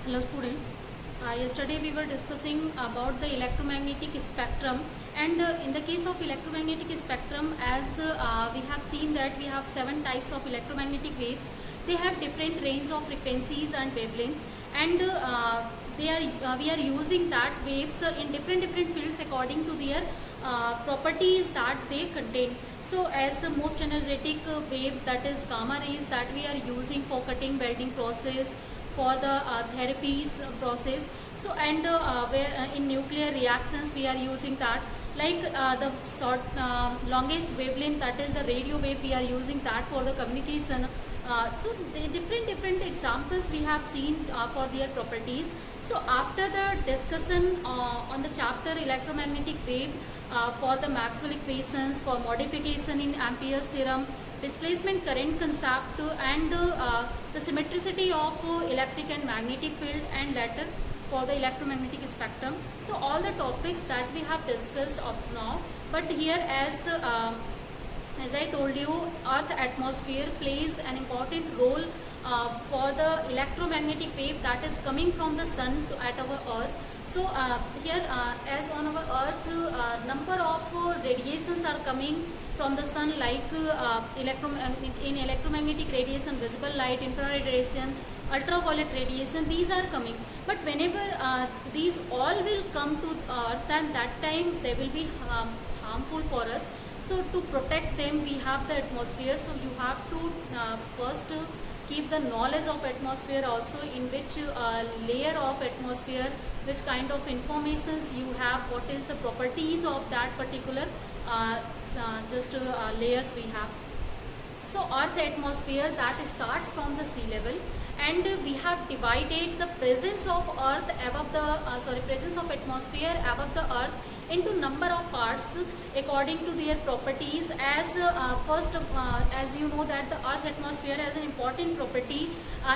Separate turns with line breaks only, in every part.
Hello students. Yesterday we were discussing about the electromagnetic spectrum, and in the case of electromagnetic spectrum, as we have seen that we have 7 types of electromagnetic waves. They have different range of frequencies and wavelength, and we are using that waves in different fields according to their properties that they contain. So as the most energetic wave, that is gamma rays, that we are using for cutting, welding process, for the therapies process. So and where in nuclear reactions we are using that, like the longest wavelength, that is the radio wave, we are using that for the communication. So the different examples we have seen for their properties. So after the discussion on the chapter electromagnetic wave, for the Maxwell equations, for modification in Ampere's theorem, displacement current concept, and the symmetricity of electric and magnetic field, and later for the electromagnetic spectrum. So all the topics that we have discussed up to now, but here as I told you, Earth atmosphere plays an important role for the electromagnetic wave that is coming from the sun at our Earth. So here as on our Earth, number of radiations are coming from the sun, like in electromagnetic radiation, visible light, infrared radiation, ultraviolet radiation, these are coming. But whenever these all will come to Earth, and that time they will be harmful for us. So to protect them, we have the atmosphere. So you have to first keep the knowledge of atmosphere also, in which layer of atmosphere, which kind of informations you have, what is the properties of that particular layers we have. So Earth atmosphere, that starts from the sea level, and we have divided the presence of Earth above the presence of atmosphere above the Earth into number of parts according to their properties. As first, as you know that the Earth atmosphere has an important property.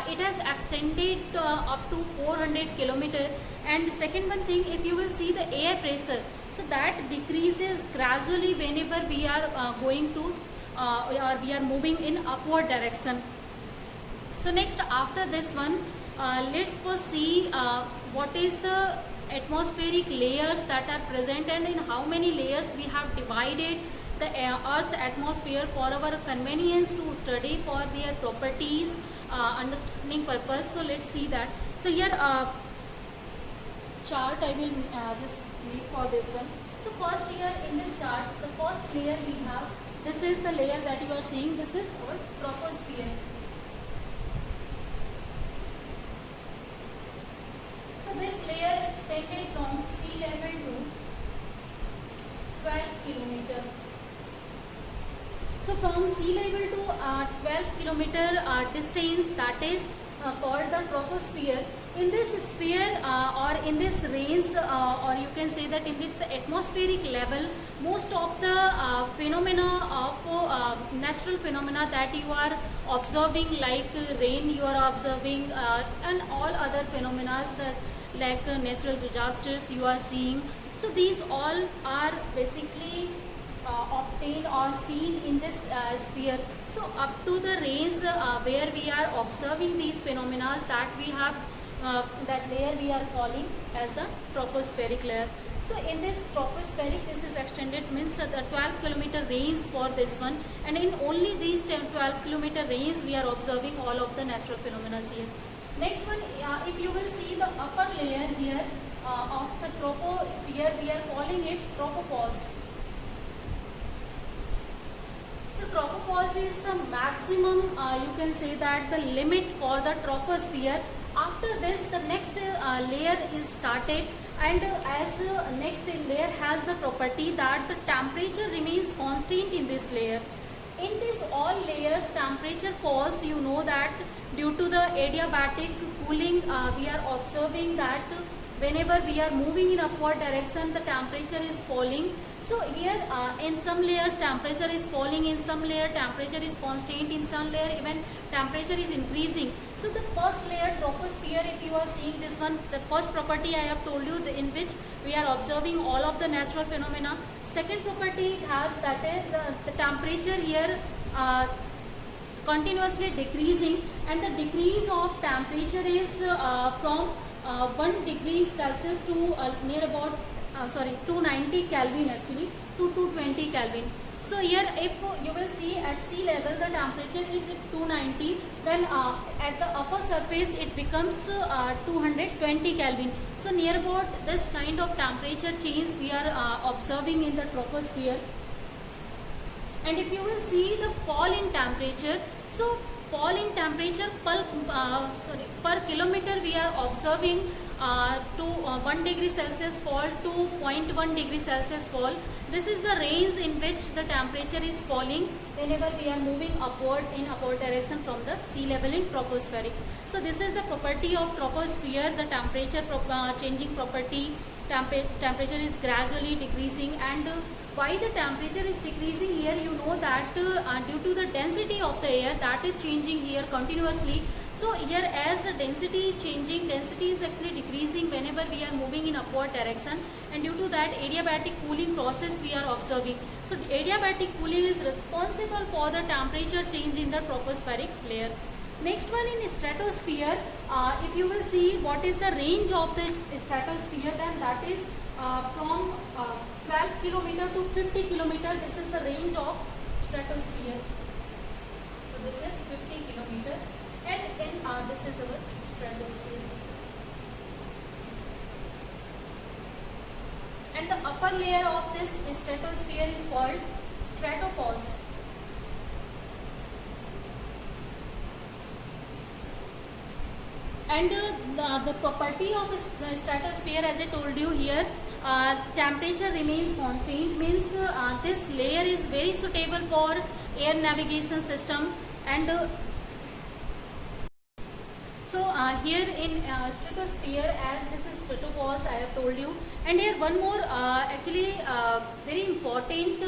It has extended up to 400 kilometer. And second one thing, if you will see the air pressure, so that decreases gradually whenever we are going to or we are moving in upward direction. So next, after this one, let's first see what is the atmospheric layers that are present, and in how many layers we have divided the Earth's atmosphere for our convenience to study for their properties, understanding purpose. So let's see that. So here chart I will just make for this one. So first here in this chart, the first layer we have, this is the layer that you are seeing, this is our troposphere. So this layer extended from sea level to 12 kilometer. So from sea level to 12 kilometer distance, that is called the troposphere. In this sphere or in this range, or you can say that in the atmospheric level, most of the phenomena of natural phenomena that you are observing, like rain you are observing, and all other phenomena like natural disasters you are seeing. So these all are basically obtained or seen in this sphere. So up to the range where we are observing these phenomena, that we have that layer we are calling as the tropospheric layer. So in this tropospheric, this is extended, means the 12 kilometer range for this one, and in only these 12 kilometer range we are observing all of the natural phenomena here. Next one, if you will see the upper layer here of the troposphere, we are calling it tropopause. So tropopause is the maximum, you can say that the limit for the troposphere. After this, the next layer is started, and as next layer has the property that the temperature remains constant in this layer. In this all layers, temperature falls. You know that due to the adiabatic cooling, we are observing that whenever we are moving in upward direction, the temperature is falling. So here in some layers temperature is falling, in some layer temperature is constant, in some layer even temperature is increasing. So the first layer troposphere, if you are seeing this one, the first property I have told you, in which we are observing all of the natural phenomena. Second property it has, that is the temperature here continuously decreasing, and the decrease of temperature is from 1 degree Celsius to near about 290 Kelvin actually to 220 Kelvin. So here if you will see at sea level the temperature is 290, then at the upper surface it becomes 220 Kelvin. So near about this kind of temperature change we are observing in the troposphere. And if you will see the fall in temperature, so fall in temperature per kilometer we are observing to 1 degree Celsius fall to 0.1 degree Celsius fall. This is the range in which the temperature is falling whenever we are moving upward in upward direction from the sea level in tropospheric. So this is the property of troposphere, the temperature changing property. Temperature is gradually decreasing, and why the temperature is decreasing here, you know that due to the density of the air that is changing here continuously. So here as the density is changing, density is actually decreasing whenever we are moving in upward direction, and due to that adiabatic cooling process we are observing. So adiabatic cooling is responsible for the temperature change in the tropospheric layer. Next one in stratosphere, if you will see what is the range of the stratosphere, then that is from 12 kilometer to 50 kilometer. This is the range of stratosphere. So this is 50 kilometer, and then this is our stratosphere. And the upper layer of this stratosphere is called stratopause. And the property of the stratosphere, as I told you here, temperature remains constant, means this layer is very suitable for air navigation system. And so here in stratosphere, as this is stratopause, I have told you. And here one more actually very important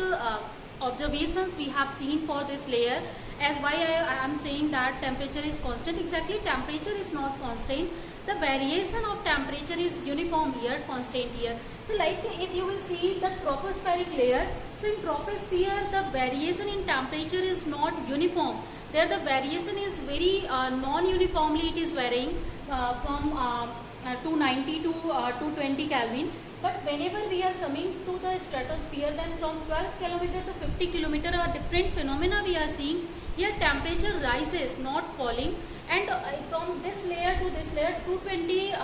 observations we have seen for this layer. As why I am saying that temperature is constant, exactly temperature is not constant. The variation of temperature is uniform here, constant here. So like if you will see the tropospheric layer, so in troposphere the variation in temperature is not uniform. There the variation is very non-uniformly it is varying from 290 to 220 Kelvin. But whenever we are coming to the stratosphere, then from 12 kilometer to 50 kilometer, a different phenomena we are seeing. Here temperature rises, not falling, and from this layer to this layer, 220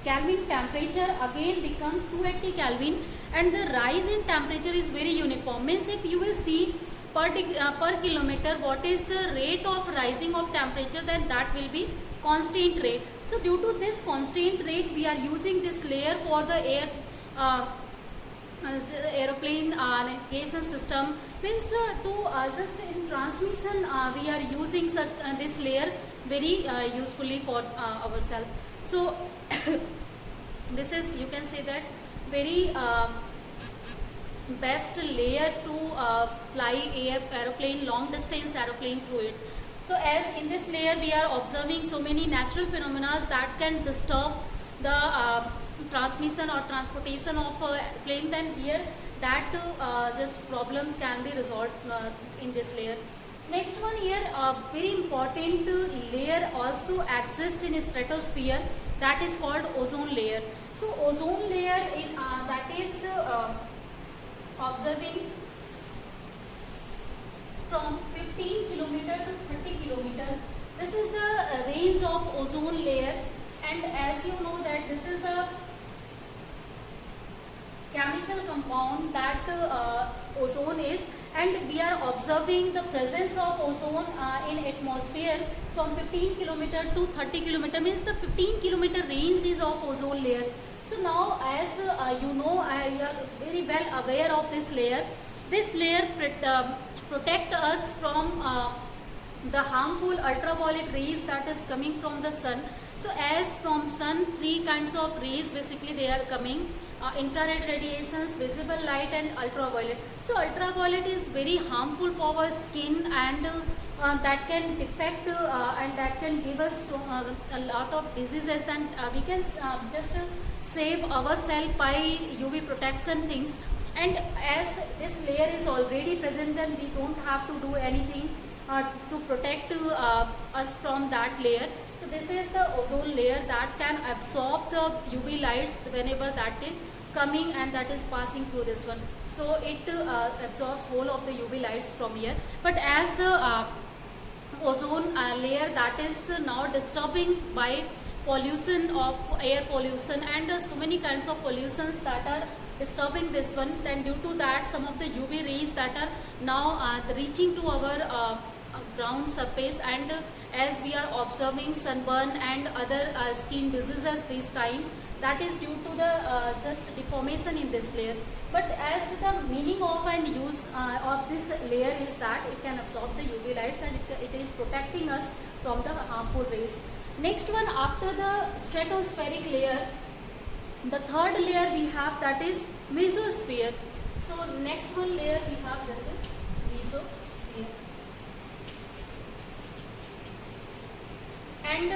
Kelvin temperature again becomes 280 Kelvin, and the rise in temperature is very uniform. Means if you will see per kilometer what is the rate of rising of temperature, then that will be constant rate. So due to this constant rate, we are using this layer for the aeroplane navigation system. Means to just in transmission we are using such this layer very usefully for ourselves. So this is, you can say that, very best layer to fly aeroplane, long distance aeroplane through it. So as in this layer we are observing so many natural phenomena that can disturb the transmission or transportation of airplane, then here that this problems can be resolved in this layer. Next one here, very important layer also exists in stratosphere, that is called ozone layer. So ozone layer in, that is observing from 15 kilometer to 30 kilometer. This is the range of ozone layer, and as you know that this is a chemical compound that ozone is, and we are observing the presence of ozone in atmosphere from 15 kilometer to 30 kilometer, means the 15 kilometer range is of ozone layer. So now as you know, you are very well aware of this layer. This layer protect us from the harmful ultraviolet rays that is coming from the sun. So as from sun, three kinds of rays basically they are coming, infrared radiations, visible light, and ultraviolet. So ultraviolet is very harmful for our skin, and that can affect and that can give us a lot of diseases, and we can just save ourselves by UV protection things. And as this layer is already present, then we don't have to do anything. to protect us from that layer. So this is the ozone layer that can absorb the UV lights whenever that is coming and that is passing through this one. So it absorbs whole of the UV lights from here. But as ozone layer that is now disturbing by pollution of air pollution and so many kinds of pollutions that are disturbing this one, then due to that some of the UV rays that are now reaching to our ground surface, and as we are observing sunburn and other skin diseases these times, that is due to the just deformation in this layer. But as the meaning of and use of this layer is that it can absorb the UV lights and it is protecting us from the harmful rays. Next one, after the stratospheric layer, the third layer we have, that is mesosphere. So next one layer we have, this is mesosphere. And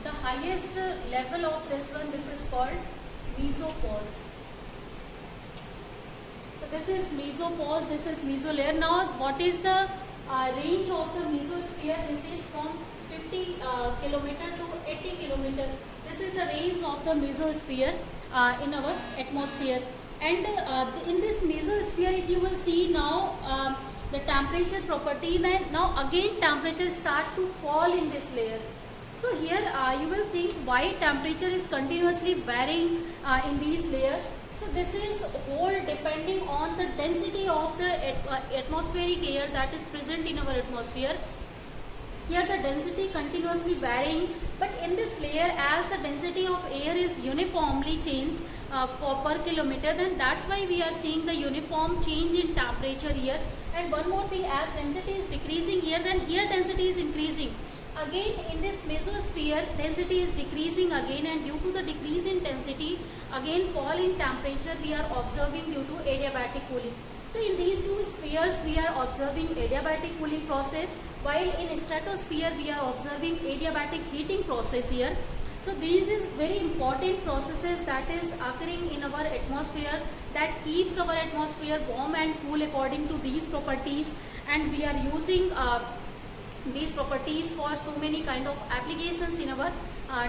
the highest level of this one, this is called mesopause. So this is mesopause, this is mesolayer. Now what is the range of the mesosphere? This is from 50 kilometer to 80 kilometer. This is the range of the mesosphere in our atmosphere. And in this mesosphere, if you will see now the temperature property, then now again temperature start to fall in this layer. So here you will think why temperature is continuously varying in these layers. So this is whole depending on the density of the atmospheric air that is present in our atmosphere. Here the density continuously varying, but in this layer as the density of air is uniformly changed per kilometer, then that's why we are seeing the uniform change in temperature here. And one more thing, as density is decreasing here, then here density is increasing. Again in this mesosphere density is decreasing again, and due to the decrease in density, again fall in temperature we are observing due to adiabatic cooling. So in these two spheres we are observing adiabatic cooling process, while in stratosphere we are observing adiabatic heating process here. So these is very important processes that is occurring in our atmosphere that keeps our atmosphere warm and cool according to these properties, and we are using these properties for so many kind of applications in our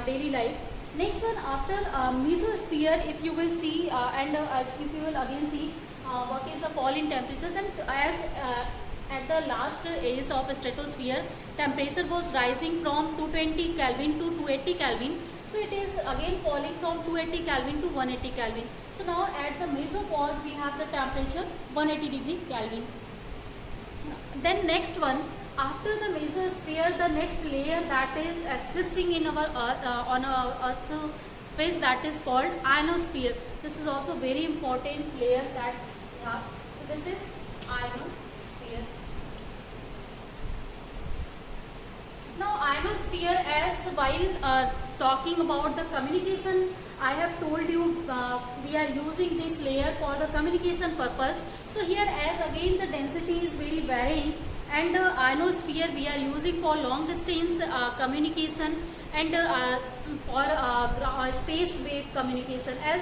daily life. Next one, after mesosphere, if you will see and if you will again see what is the fall in temperature, then as at the last age of stratosphere, temperature was rising from 220 Kelvin to 280 Kelvin. So it is again falling from 280 Kelvin to 180 Kelvin. So now at the mesopause we have the temperature 180 degree Kelvin. Then next one, after the mesosphere, the next layer that is existing in our earth, on our earth space, that is called ionosphere. This is also very important layer that we have. So this is ionosphere. Now ionosphere, as while talking about the communication, I have told you we are using this layer for the communication purpose. So here as again the density is very varying, and ionosphere we are using for long distance communication and for space wave communication. As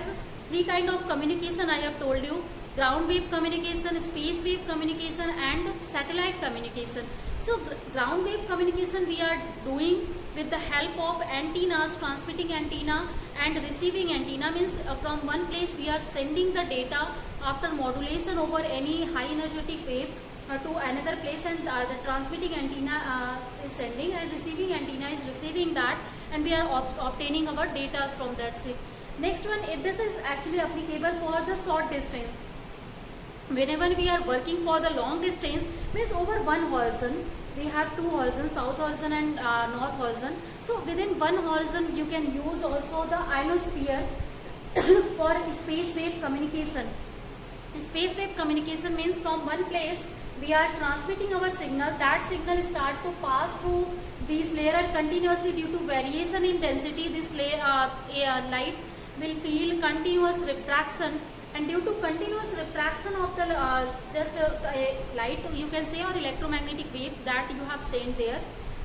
three kind of communication I have told you: ground wave communication, space wave communication and satellite communication. So ground wave communication we are doing with the help of antennas, transmitting antenna and receiving antenna, means from one place we are sending the data after modulation over any high energetic wave to another place, and the transmitting antenna is sending and receiving antenna is receiving that, and we are obtaining our data from that. Next one, this is actually applicable for the short distance. Whenever we are working for the long distance, means over one horizon, we have two horizons, south horizon and north horizon. So within one horizon you can use also the ionosphere for space wave communication. Space wave communication means from one place we are transmitting our signal, that signal start to pass through these layers, and continuously due to variation in density this layer light will feel continuous refraction, and due to continuous refraction of the light, you can say, or electromagnetic wave that you have sent there,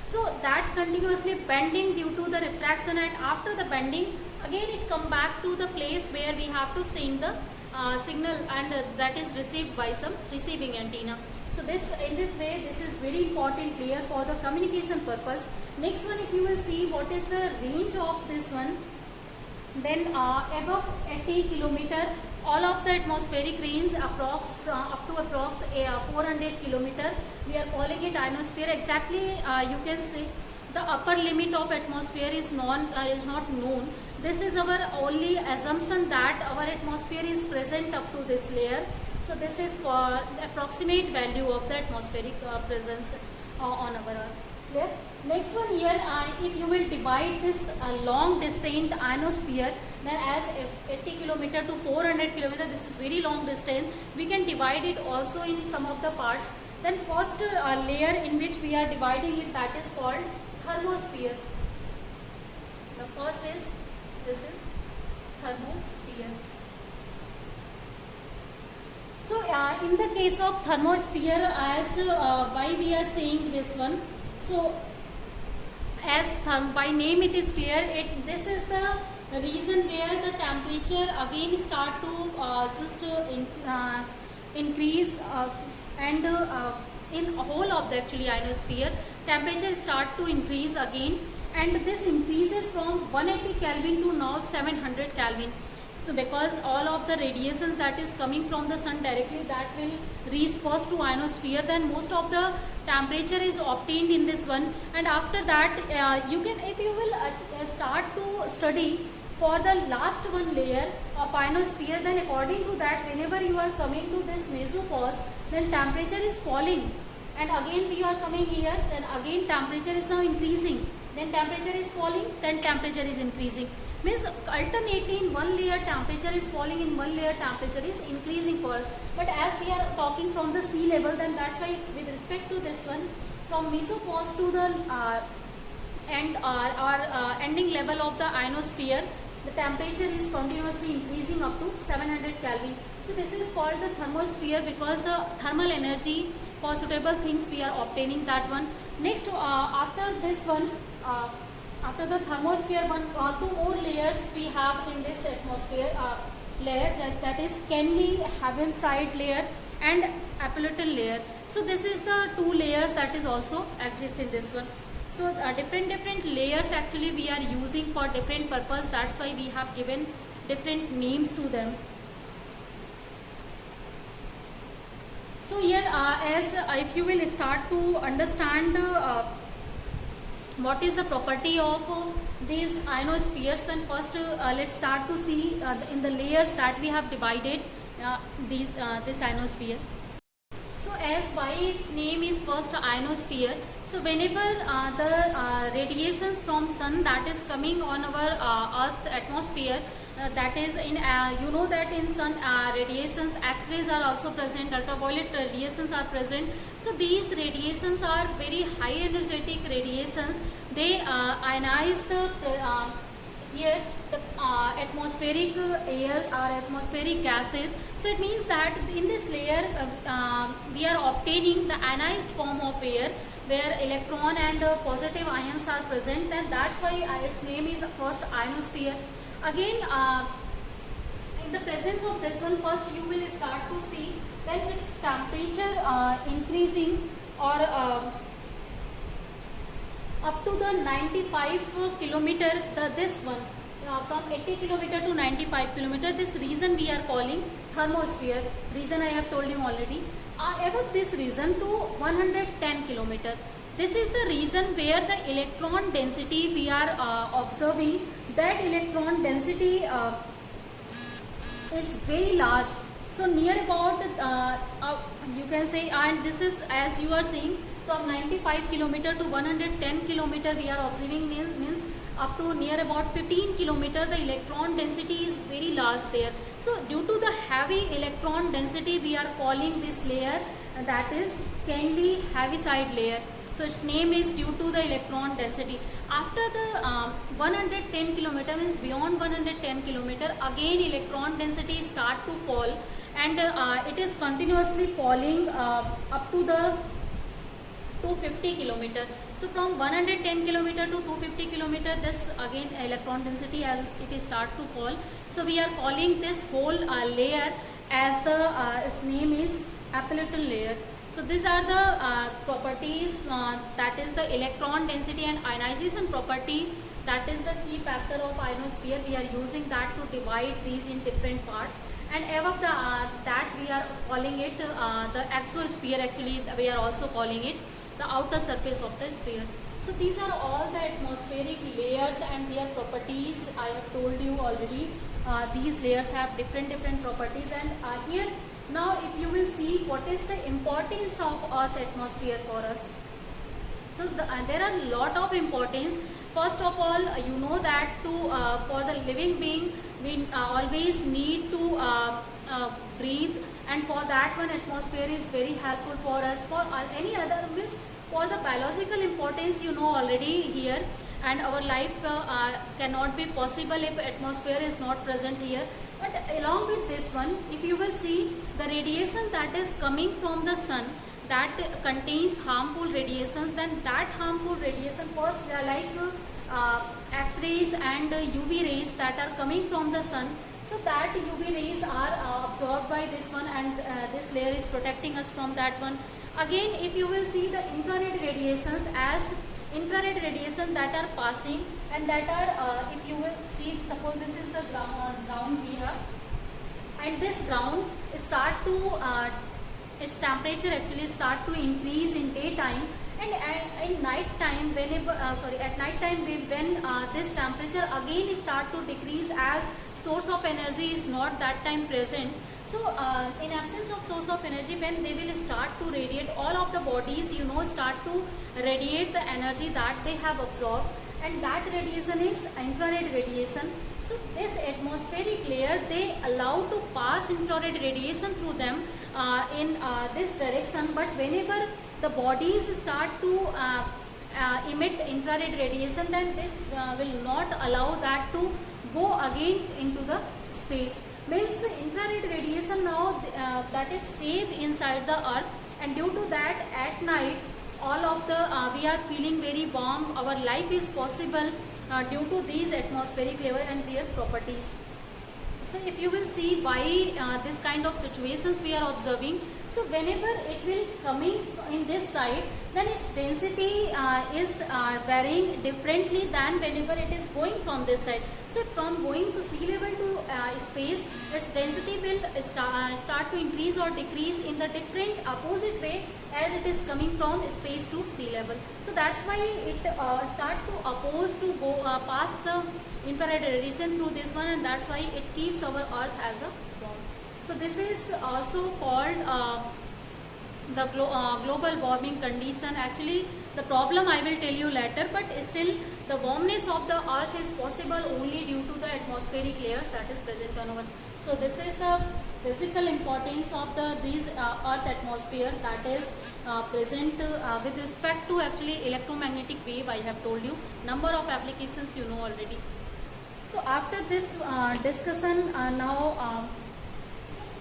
so that continuously bending due to the refraction, and after the bending again it come back to the place where we have to send the signal, and that is received by some receiving antenna. So this, in this way, this is very important layer for the communication purpose. Next one, if you will see what is the range of this one, then above 80 kilometer, all of the atmospheric range approx up to approx 400 kilometer, we are calling it ionosphere. Exactly, you can see the upper limit of atmosphere is not known. This is our only assumption that our atmosphere is present up to this layer. So this is for the approximate value of the atmospheric presence on our Earth. Clear? Next one here, if you will divide this long distance ionosphere, then as 80 kilometer to 400 kilometer, this is very long distance. We can divide it also in some of the parts. Then first layer in which we are dividing it, that is called thermosphere. The first is, this is thermosphere. So in the case of thermosphere, as why we are saying this one, so as by name it is clear, this is the reason where the temperature again start to increase, and in whole of the actually ionosphere, temperature start to increase again, and this increases from 180 Kelvin to now 700 Kelvin. So because all of the radiations that is coming from the sun directly, that will reach first to ionosphere, then most of the temperature is obtained in this one, and after that you can, if you will start to study for the last one layer of ionosphere, then according to that, whenever you are coming to this mesopause, then temperature is falling, and again we are coming here, then again temperature is now increasing, then temperature is falling, then temperature is increasing. Means alternately in one layer temperature is falling, in one layer temperature is increasing for us. But as we are talking from the sea level, then that's why with respect to this one, from mesopause to the ending level of the ionosphere, the temperature is continuously increasing up to 700 Kelvin. So this is called the thermosphere, because the thermal energy for suitable things we are obtaining that one. Next, after this one, after the thermosphere, two more layers we have in this atmosphere layer, that is Kenley-Haviside layer and Appleton layer. So this is the two layers that is also exist in this one. So different layers actually we are using for different purpose. That's why we have given different names to them. So here, as if you will start to understand what is the property of these ionospheres, then first let's start to see in the layers that we have divided this ionosphere. So as by its name is first ionosphere, so whenever the radiations from sun that is coming on our earth atmosphere, that is in you know that in sun radiations, X-rays are also present, ultraviolet radiations are present. So these radiations are very high energetic radiations. They ionize the here the atmospheric air or atmospheric gases. So it means that in this layer we are obtaining the ionized form of air, where electron and positive ions are present, and that's why its name is first ionosphere. Again, in the presence of this one, first you will start to see then its temperature increasing, or up to the 95 kilometer, this one from 80 kilometer to 95 kilometer, this region we are calling thermosphere. Reason I have told you already. Above this region to 110 kilometer, this is the region where the electron density we are observing. That electron density is very large. So near about you can say, and this is as you are seeing from 95 kilometer to 110 kilometer we are observing, means up to near about 15 kilometer the electron density is very large there. So due to the heavy electron density we are calling this layer that is Kenley-Haviside layer. So its name is due to the electron density. After the 110 kilometer, means beyond 110 kilometer, again electron density start to fall, and it is continuously falling up to the 250 kilometer. So from 110 kilometer to 250 kilometer, this again electron density as it is start to fall. So we are calling this whole layer as the its name is Appleton layer. So these are the properties, that is the electron density and ionization property, that is the key factor of ionosphere. We are using that to divide these in different parts, and above the that we are calling it the exosphere. Actually we are also calling it the outer surface of the sphere. So these are all the atmospheric layers and their properties. I have told you already, these layers have different properties, and here now if you will see what is the importance of Earth atmosphere for us. So there are a lot of importance. First of all, you know that to for the living being we always need to breathe, and for that one atmosphere is very helpful for us. For any other means, for the biological importance you know already here, and our life cannot be possible if atmosphere is not present here. But along with this one, if you will see the radiation that is coming from the sun, that contains harmful radiations, then that harmful radiation first they are like X-rays and UV rays that are coming from the sun. So that UV rays are absorbed by this one, and this layer is protecting us from that one. Again, if you will see the infrared radiations, as infrared radiation that are passing, and that are if you will see, suppose this is the ground we have, and this ground start to its temperature actually start to increase in daytime, and in night time whenever at night time when this temperature again start to decrease as source of energy is not that time present. So in absence of source of energy, when they will start to radiate, all of the bodies you know start to radiate the energy that they have absorbed, and that radiation is infrared radiation. So this atmospheric layer, they allow to pass infrared radiation through them in this direction, but whenever the bodies start to emit infrared radiation, then this will not allow that to go again into the space. Means infrared radiation now that is safe inside the earth, and due to that at night all of the we are feeling very warm, our life is possible due to these atmospheric layer and their properties. So if you will see why this kind of situations we are observing, so whenever it will coming in this side, then its density is varying differently than whenever it is going from this side. So from going to sea level to space, its density will start to increase or decrease in the different opposite way as it is coming from space to sea level. So that's why it start to oppose to go past the infrared radiation through this one, and that's why it keeps our earth as a warm. So this is also called the global warming condition. Actually the problem I will tell you later, but still the warmness of the earth is possible only due to the atmospheric layers that is present on our. So this is the physical importance of these earth atmosphere that is present with respect to actually electromagnetic wave. I have told you number of applications you know already. So after this discussion, now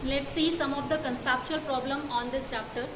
let's see some of the conceptual problem on this chapter.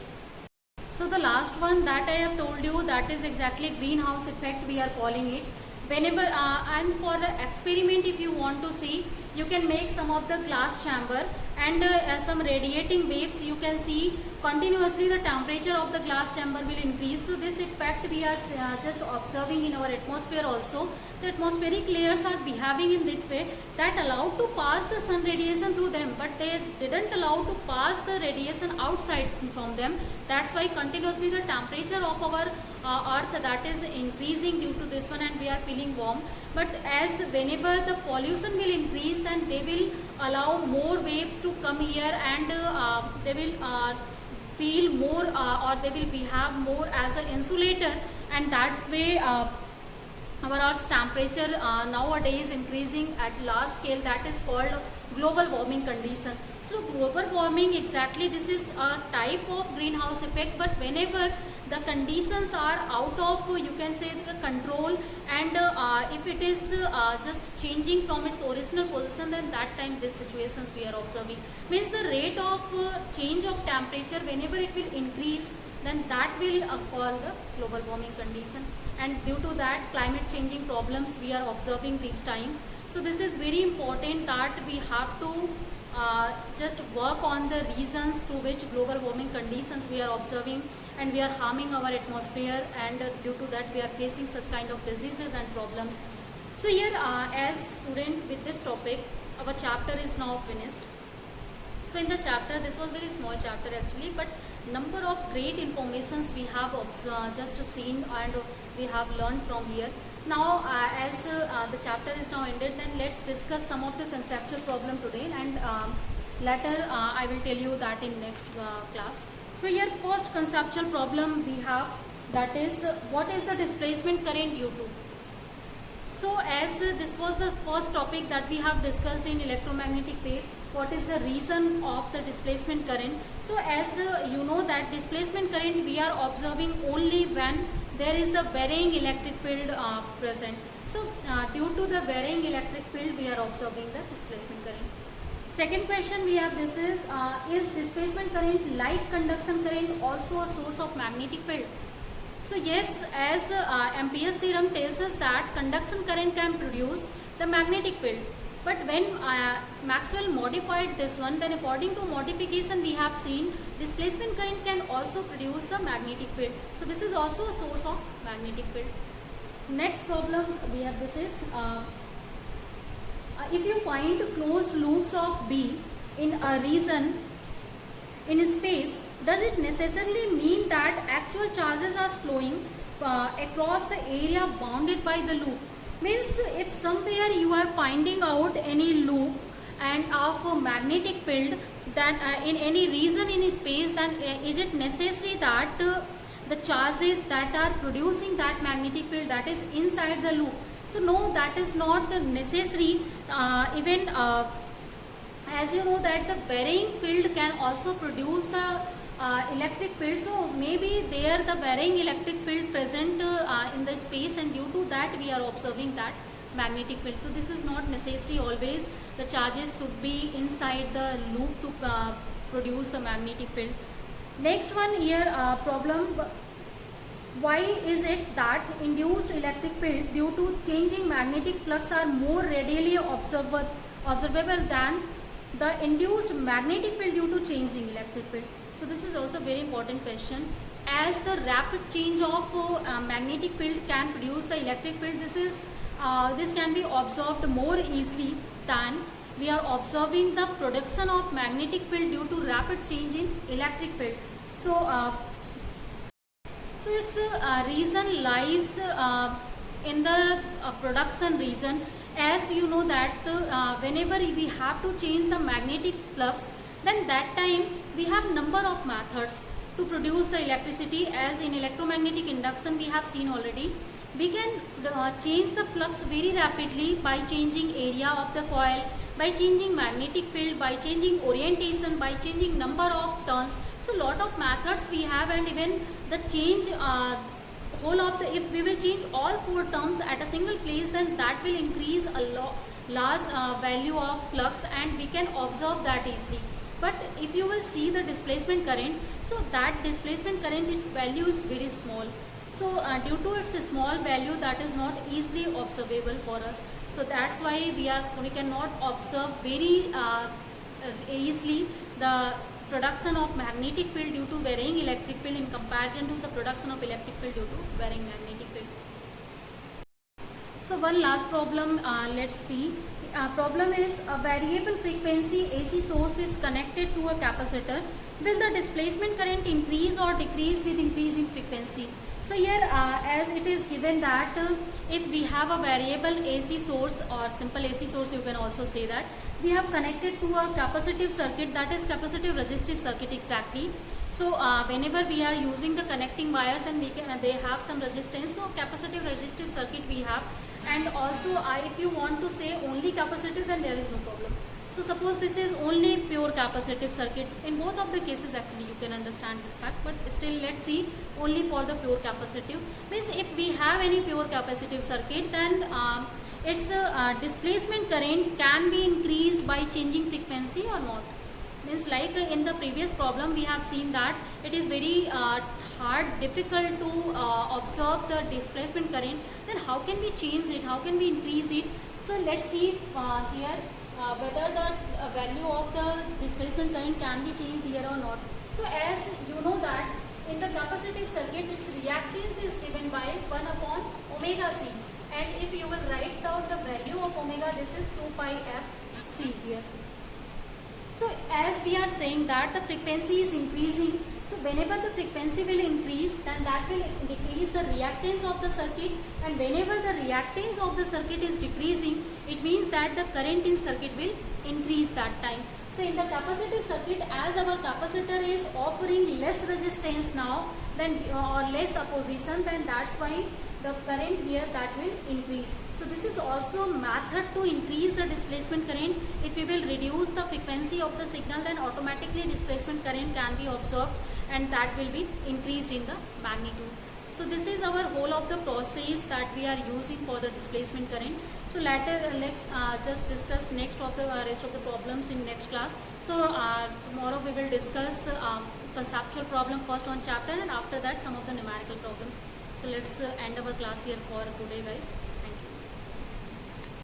So the last one that I have told you, that is exactly greenhouse effect we are calling it. Whenever and for the experiment, if you want to see, you can make some of the glass chamber and some radiating waves. You can see continuously the temperature of the glass chamber will increase. So this effect we are just observing in our atmosphere also. The atmospheric layers are behaving in that way that allow to pass the sun radiation through them, but they didn't allow to pass the radiation outside from them. That's why continuously the temperature of our earth that is increasing due to this one, and we are feeling warm. But as whenever the pollution will increase, then they will allow more waves to come here, and they will feel more or they will behave more as an insulator, and that's way our earth's temperature nowadays increasing at large scale. That is called global warming condition. So global warming, exactly this is a type of greenhouse effect, but whenever the conditions are out of, you can say, the control, and if it is just changing from its original position, then that time these situations we are observing. Means the rate of change of temperature, whenever it will increase, then that will call the global warming condition, and due to that climate changing problems we are observing these times. So this is very important that we have to just work on the reasons through which global warming conditions we are observing, and we are harming our atmosphere, and due to that we are facing such kind of diseases and problems. So here as student with this topic, our chapter is now finished. So in the chapter, this was very small chapter actually, but number of great informations we have just seen and we have learned from here. Now as the chapter is now ended, then let's discuss some of the conceptual problem today, and later I will tell you that in next class. So here first conceptual problem we have, that is what is the displacement current due to. So as this was the first topic that we have discussed in electromagnetic wave, what is the reason of the displacement current. So as you know that displacement current we are observing only when there is the varying electric field present. So due to the varying electric field we are observing the displacement current. Second question we have, this is displacement current like conduction current also a source of magnetic field? So yes, as Ampere's theorem tells us that conduction current can produce the magnetic field. But when Maxwell modified this one, then according to modification we have seen displacement current can also produce the magnetic field. So this is also a source of magnetic field. Next problem we have, this is if you find closed loops of B in a region in space, does it necessarily mean that actual charges are flowing across the area bounded by the loop? Means if somewhere you are finding out any loop and of a magnetic field that in any region in space, then is it necessary that the charges that are producing that magnetic field that is inside the loop? So no, that is not necessary. Even as you know that the varying field can also produce the electric field, so maybe there the varying electric field present in the space, and due to that we are observing that magnetic field. So this is not necessary always the charges should be inside the loop to produce the magnetic field. Next one here, problem, why is it that induced electric field due to changing magnetic flux are more readily observable than the induced magnetic field due to changing electric field? So this is also very important question. As the rapid change of magnetic field can produce the electric field, this can be observed more easily than we are observing the production of magnetic field due to rapid change in electric field. So its reason lies in the production reason. As you know that whenever we have to change the magnetic flux, then that time we have number of methods to produce the electricity. As in electromagnetic induction we have seen already, we can change the flux very rapidly by changing area of the coil, by changing magnetic field, by changing orientation, by changing number of turns. So lot of methods we have, and even the change whole of the, if we will change all four terms at a single place, then that will increase a large value of flux, and we can observe that easily. But if you will see the displacement current, so that displacement current, its value is very small. So due to its small value, that is not easily observable for us. So that's why we cannot observe very easily the production of magnetic field due to varying electric field in comparison to the production of electric field due to varying magnetic field. So one last problem, let's see. Problem is a variable frequency AC source is connected to a capacitor. Will the displacement current increase or decrease with increasing frequency? So here as it is given that if we have a variable AC source or simple AC source, you can also say that we have connected to a capacitive circuit, that is capacitive resistive circuit exactly. So whenever we are using the connecting wires, then they have some resistance. So capacitive resistive circuit we have, and also if you want to say only capacitive, then there is no problem. So suppose this is only pure capacitive circuit. In both of the cases actually you can understand this fact, but still let's see only for the pure capacitive. Means if we have any pure capacitive circuit, then its displacement current can be increased by changing frequency or not. Means like in the previous problem we have seen that it is very difficult to observe the displacement current. Then how can we change it, how can we increase it? So let's see here whether the value of the displacement current can be changed here or not. So as you know that in the capacitive circuit, its reactance is given by 1 upon omega c, and if you will write down the value of omega, this is 2 pi f c here. So as we are saying that the frequency is increasing, so whenever the frequency will increase, then that will decrease the reactance of the circuit, and whenever the reactance of the circuit is decreasing, it means that the current in circuit will increase that time. So in the capacitive circuit, as our capacitor is offering less resistance now then or less opposition, then that's why the current here that will increase. So this is also method to increase the displacement current. If we will reduce the frequency of the signal, then automatically displacement current can be absorbed and that will be increased in the magnitude. So this is our whole of the process that we are using for the displacement current. So later let's just discuss next of the rest of the problems in next class. So tomorrow we will discuss conceptual problem first on chapter, and after that some of the numerical problems. So let's end our class here for today, guys.